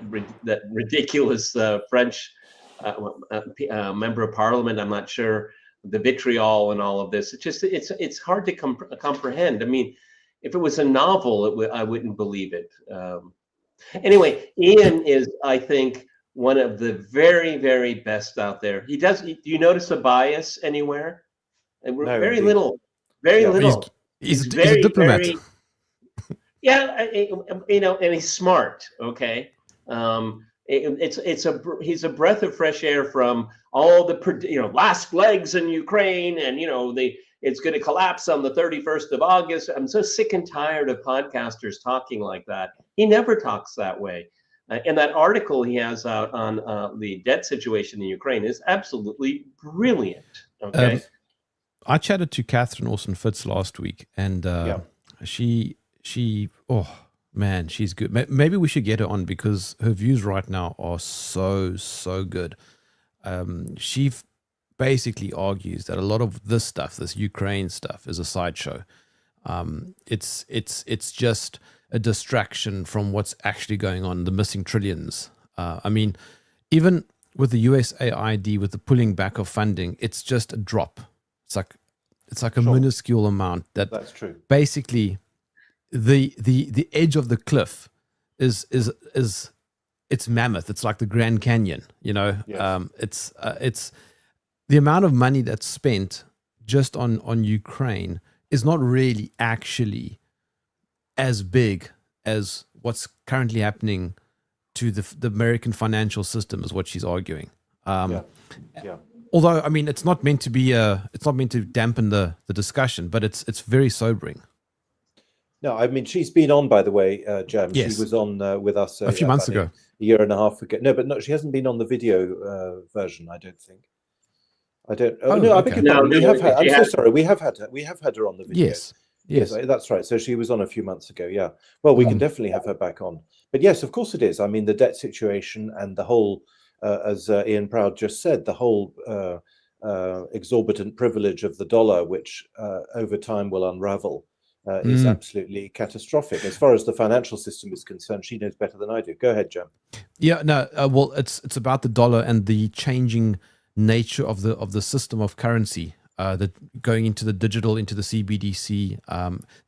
ridiculous French member of parliament. I'm not sure the vitriol and all of this. It's hard to comprehend. I mean, if it was a novel, I wouldn't believe it. Anyway, Ian is, I think, one of the very, very best out there. Do you notice a bias anywhere? And No, very indeed. little, very little. He's a diplomat. Yeah, and he's smart. Okay, he's a breath of fresh air from all the last legs in Ukraine, and it's going to collapse on the 31st of August. I'm so sick and tired of podcasters talking like that. He never talks that way. And that article he has out on the debt situation in Ukraine is absolutely brilliant. Okay. I chatted to Catherine Orson-Fitz last week, and she oh man, she's good. Maybe we should get her on because her views right now are so good. She basically argues that a lot of this stuff, this Ukraine stuff, is a sideshow. It's just a distraction from what's actually going on, the missing trillions. I mean, even with the USAID, with the pulling back of funding, it's just a drop. It's like a minuscule amount. That's true. Basically, the edge of the cliff is it's mammoth. It's like the Grand Canyon. Yes. It's the amount of money that's spent just on Ukraine is not really actually as big as what's currently happening to the American financial system, is what she's arguing. Although, I mean, it's not meant to be it's not meant to dampen the discussion, but it's very sobering. No, I mean, she's been on, by the way, Jem. Yes. She was on with us a few months ago, a year and a half ago. No, she hasn't been on the video version, I don't think. I don't. Oh no, okay. I beg your pardon. We have had. I'm so sorry. We have had her. We have had her on the video. Yes, that's right. So she was on a few months ago. Yeah. Well, we can definitely have her back on. But yes, of course it is. I mean, the debt situation and the whole, as Ian Proud just said, the whole exorbitant privilege of the dollar, which over time will unravel, is absolutely catastrophic. As far as the financial system is concerned, she knows better than I do. Go ahead, Jem. Yeah. No. Well, it's about the dollar and the changing nature of the system of currency. That going into the digital, into the CBDC,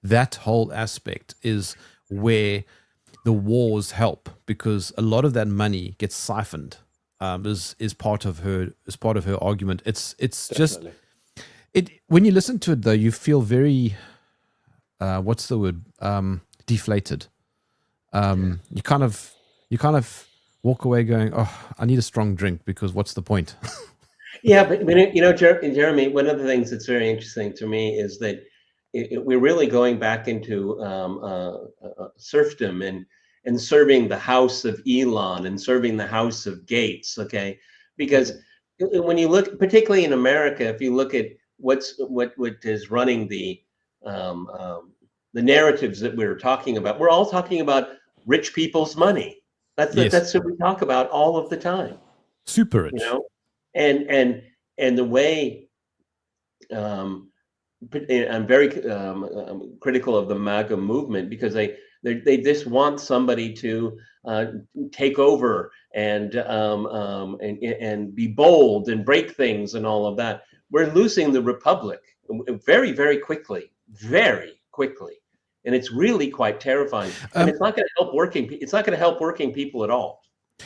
that whole aspect is where the wars help because a lot of that money gets siphoned. Is part of her argument. It's just when you listen to it though, you feel very what's the word, deflated. You kind of walk away going, oh, I need a strong drink because what's the point? Yeah, but Jeremy, one of the things that's very interesting to me is that we're really going back into serfdom and serving the house of Elon and serving the house of Gates, okay? Because when you look, particularly in America, if you look at what is running the narratives that we're talking about, we're all talking about rich people's money. That's what we talk about all of the time. Super rich. And the way I'm very critical of the MAGA movement because they just want somebody to take over and be bold and break things and all of that. We're losing the republic very, very quickly, and it's really quite terrifying. And it's not going to help working. It's not going to help working people at all.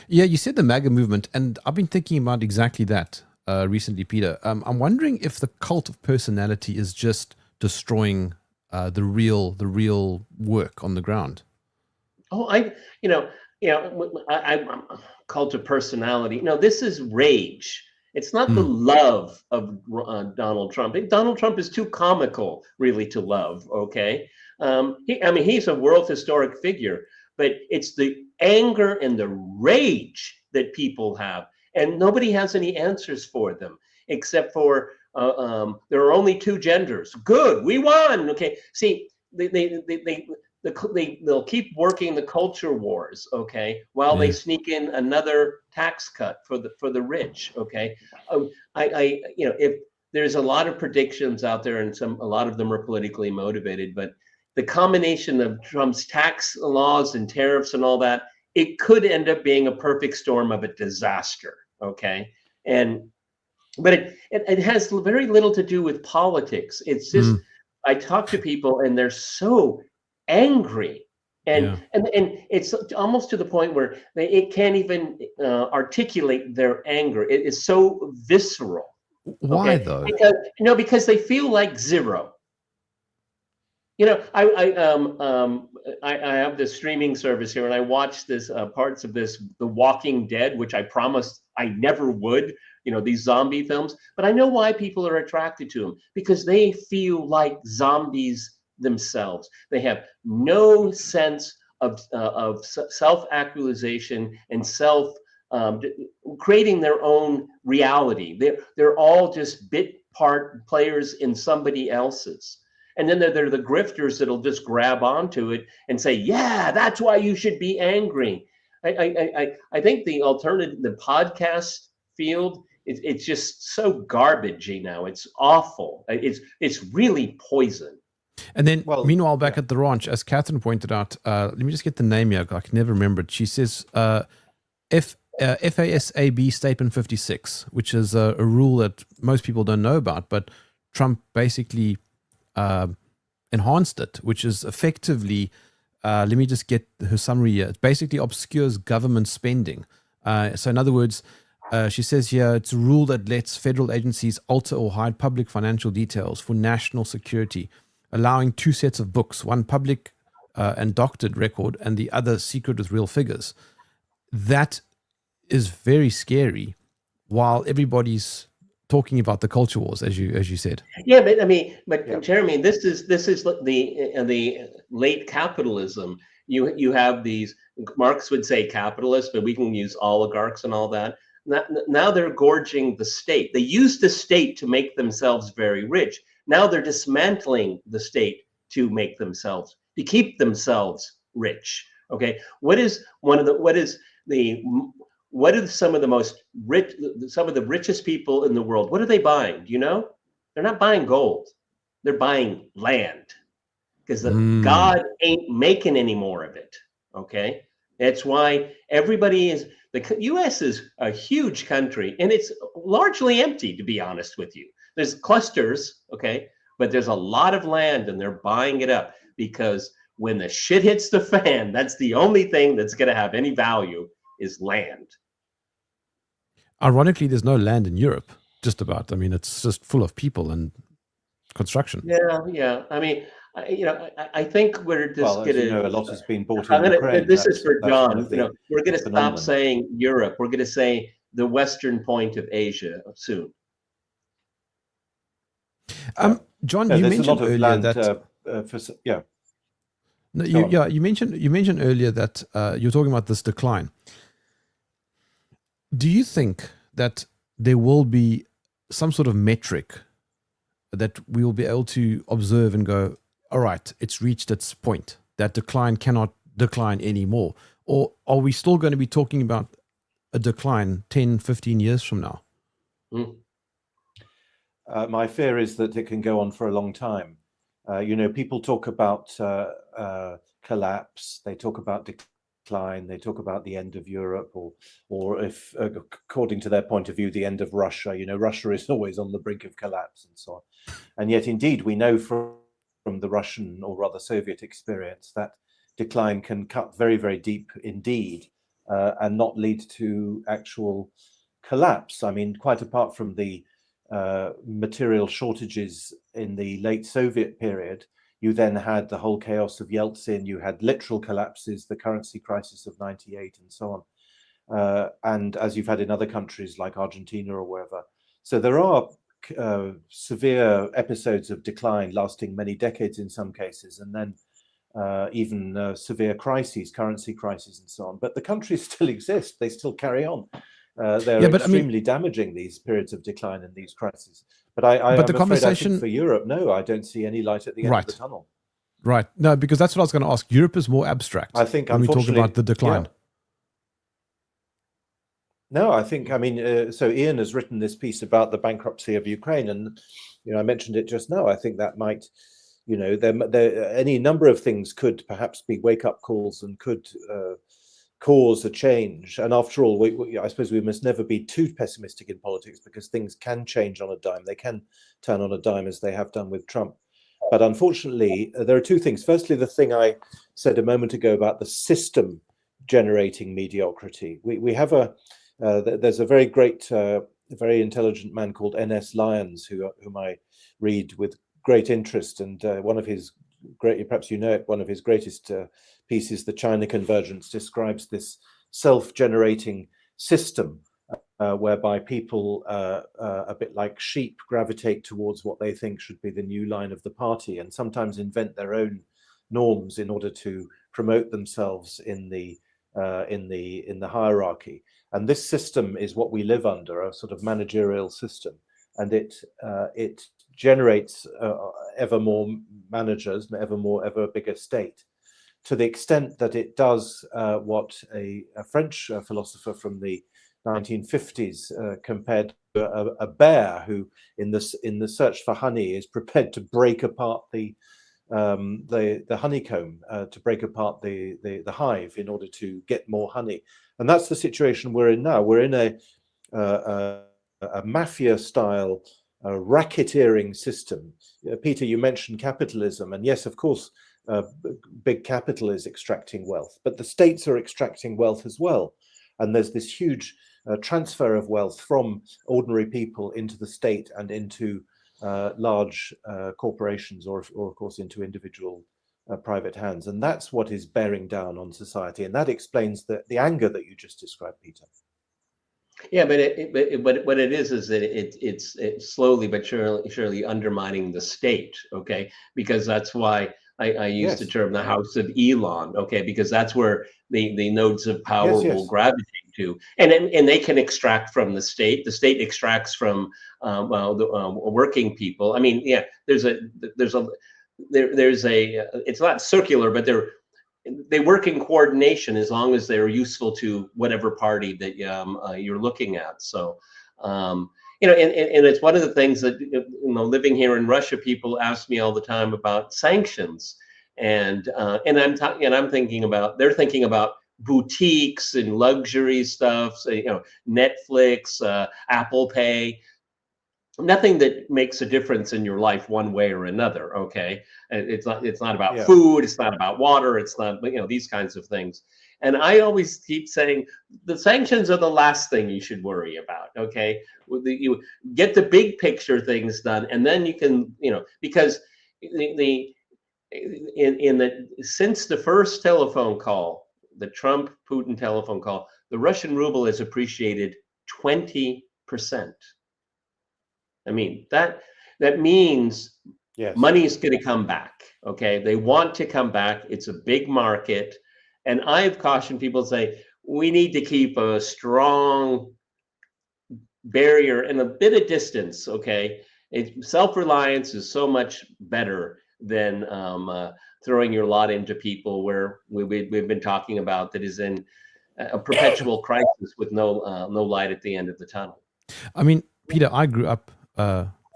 Yeah, you said the MAGA movement, and I've been thinking about exactly that recently, Peter. I'm wondering if the cult of personality is just destroying the real work on the ground. Oh, I'm cult of personality. No, this is rage. It's not the love of Donald Trump. Donald Trump is too comical, really, to love. Okay, he's a world historic figure, but it's the anger and the rage that people have, and nobody has any answers for them except for there are only two genders. Good, we won. Okay, see, they'll keep working the culture wars, okay, while they sneak in another tax cut for the rich, okay. If there's a lot of predictions out there, and a lot of them are politically motivated, but the combination of Trump's tax laws and tariffs and all that, it could end up being a perfect storm of a disaster, okay. But it has very little to do with politics. It's just I talk to people and they're so angry, and it's almost to the point where it can't even articulate their anger. It is so visceral. Why though? Because they feel like zero. I have this streaming service here, and I watch this parts of The Walking Dead, which I promised I never would. These zombie films, but I know why people are attracted to them, because they feel like zombies themselves. They have no sense of self-actualization and creating their own reality. They're all just part players in somebody else's. And then they're the grifters that'll just grab onto it and say, yeah, that's why you should be angry. I think the podcast field, it's just so garbagey now. It's awful. It's really poison. And then, meanwhile, back at the ranch, as Catherine pointed out, let me just get the name here. I can never remember it. She says FASAB Statement 56, which is a rule that most people don't know about, but Trump basically enhanced it, which is effectively, let me just get her summary here. It basically obscures government spending. So in other words, she says here, it's a rule that lets federal agencies alter or hide public financial details for national security, allowing two sets of books, one public and doctored record and the other secret with real figures. That is very scary while everybody's talking about the culture wars, as you said. Yeah, but Jeremy, this is the late capitalism. You have these, Marx would say capitalists, but we can use oligarchs and all that. Now they're gorging the state. They use the state to make themselves very rich. Now they're dismantling the state to keep themselves rich. Okay, what are some of the richest people in the world? What are they buying? Do you know? They're not buying gold. They're buying land, because God ain't making any more of it. Okay, that's why the U.S. is a huge country, and it's largely empty, to be honest with you. There's clusters, okay, but there's a lot of land, and they're buying it up because when the shit hits the fan, that's the only thing that's going to have any value is land. Ironically, there's no land in Europe, just about. I mean, it's just full of people and construction. Yeah. I mean, I think we're just going to. A lot has been bought in Ukraine. This is for John. We're going to phenomenon. stop saying Europe. We're going to say the western point of Asia soon. John, you mentioned earlier that. No, you mentioned earlier that you're talking about this decline. Do you think that there will be some sort of metric that we will be able to observe and go, all right, it's reached its point, that decline cannot decline anymore? Or are we still going to be talking about a decline 10, 15 years from now? My fear is that it can go on for a long time. People talk about collapse, they talk about decline, they talk about the end of Europe, or if, according to their point of view, the end of Russia. Russia is always on the brink of collapse and so on. And yet, indeed, we know from the Russian, or rather Soviet experience, that decline can cut very, very deep indeed, and not lead to actual collapse. I mean, quite apart from the material shortages in the late Soviet period, you then had the whole chaos of Yeltsin, you had literal collapses, the currency crisis of '98 and so on. And as you've had in other countries like Argentina or wherever. So there are severe episodes of decline lasting many decades in some cases, and then even severe crises, currency crises and so on. But the countries still exist, they still carry on. They're extremely damaging, these periods of decline and these crises. But I'm afraid I think for Europe, no, I don't see any light at the end of the tunnel. Right. No, because that's what I was going to ask. Europe is more abstract. I think, when we talk about the decline. Yeah. No, I think, so Ian has written this piece about the bankruptcy of Ukraine, and I mentioned it just now. I think that might, there any number of things could perhaps be wake-up calls and could cause a change. And after all, I suppose we must never be too pessimistic in politics, because things can change on a dime. They can turn on a dime, as they have done with Trump. But unfortunately, there are two things. Firstly, the thing I said a moment ago about the system generating mediocrity. We have there's a very great, very intelligent man called N.S. Lyons, whom I read with great interest. And one of his perhaps one of his greatest pieces, The China Convergence, describes this self-generating system whereby people, a bit like sheep, gravitate towards what they think should be the new line of the party, and sometimes invent their own norms in order to promote themselves in the hierarchy. And this system is what we live under, a sort of managerial system, and it generates ever more managers, ever bigger state, to the extent that it does what a French philosopher from the 1950s compared to a bear who, in the search for honey, is prepared to break apart the honeycomb, to break apart the hive in order to get more honey. And that's the situation we're in now. We're in a mafia-style racketeering system. Peter, you mentioned capitalism, and yes, of course, big capital is extracting wealth, but the states are extracting wealth as well. And there's this huge transfer of wealth from ordinary people into the state and into large corporations, or of course into individual private hands. And that's what is bearing down on society. And that explains the anger that you just described, Peter. Yeah, but what it is that it's slowly but surely undermining the state, okay? Because that's why I use the term the house of Elon, okay? Because that's where the nodes of power will gravitate to, and they can extract from the state. The state extracts from working people. I mean, yeah, there's a it's not circular, but they work in coordination as long as they're useful to whatever party that you're looking at. So, and it's one of the things that, living here in Russia, people ask me all the time about sanctions, and I'm thinking about, they're thinking about boutiques and luxury stuff, so, Netflix, Apple Pay. nothing that makes a difference in your life one way or another. Okay, it's not about food, it's not about water, it's not, you know, these kinds of things. And I always keep saying the sanctions are the last thing you should worry about. Okay, you get the big picture things done, and then you can, you know, because since the first telephone call, the Trump Putin telephone call, the Russian ruble has appreciated 20%. I mean, that means money is going to come back. Okay, they want to come back. It's a big market, and I've cautioned people to say we need to keep a strong barrier and a bit of distance. Okay, self-reliance is so much better than throwing your lot into people where we've been talking about that is in a perpetual crisis with no light at the end of the tunnel. I mean, Peter, I grew up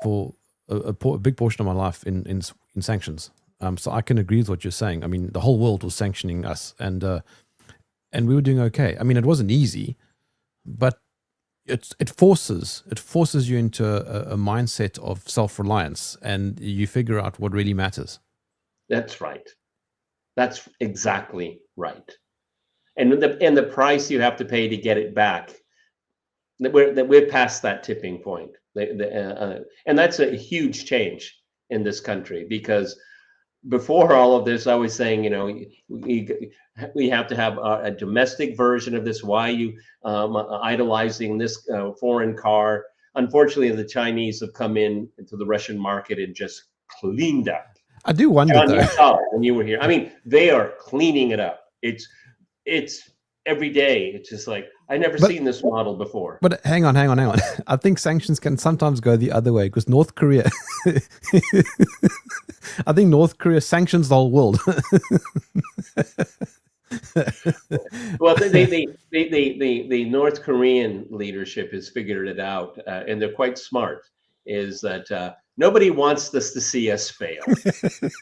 for a big portion of my life in sanctions, so I can agree with what you're saying. I mean, the whole world was sanctioning us, and we were doing okay. I mean, it wasn't easy, but it forces you into a mindset of self-reliance, and you figure out what really matters. That's right. That's exactly right. And the price you have to pay to get it back, we're past that tipping point. And that's a huge change in this country, because before all of this, I was saying, you know, we have to have a domestic version of this. Why are you idolizing this foreign car? Unfortunately, the Chinese have come into the Russian market and just cleaned up. I do wonder, John, though. you saw it when you were here. I mean, they are cleaning it up. It's every day. It's just like, I've never seen this model before. But hang on. I think sanctions can sometimes go the other way, because North Korea, I think North Korea sanctions the whole world. Well, the North Korean leadership has figured it out, and they're quite smart. Is that nobody wants us to see us fail,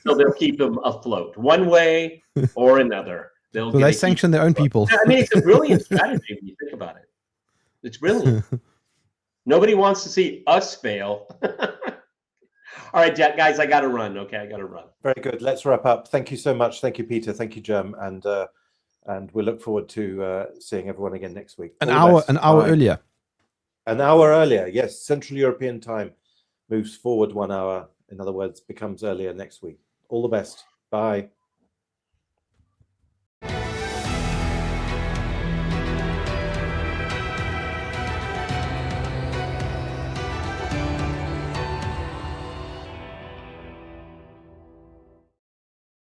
so they'll keep them afloat one way or another. They sanction their own people. I mean, it's a brilliant strategy when you think about it. It's brilliant. Nobody wants to see us fail. All right, Jack, guys, I got to run. Okay, I got to run. Very good. Let's wrap up. Thank you so much. Thank you, Peter. Thank you, Jem, and we look forward to seeing everyone again next week. An hour earlier. An hour earlier, yes. Central European time moves forward 1 hour. In other words, becomes earlier next week. All the best. Bye.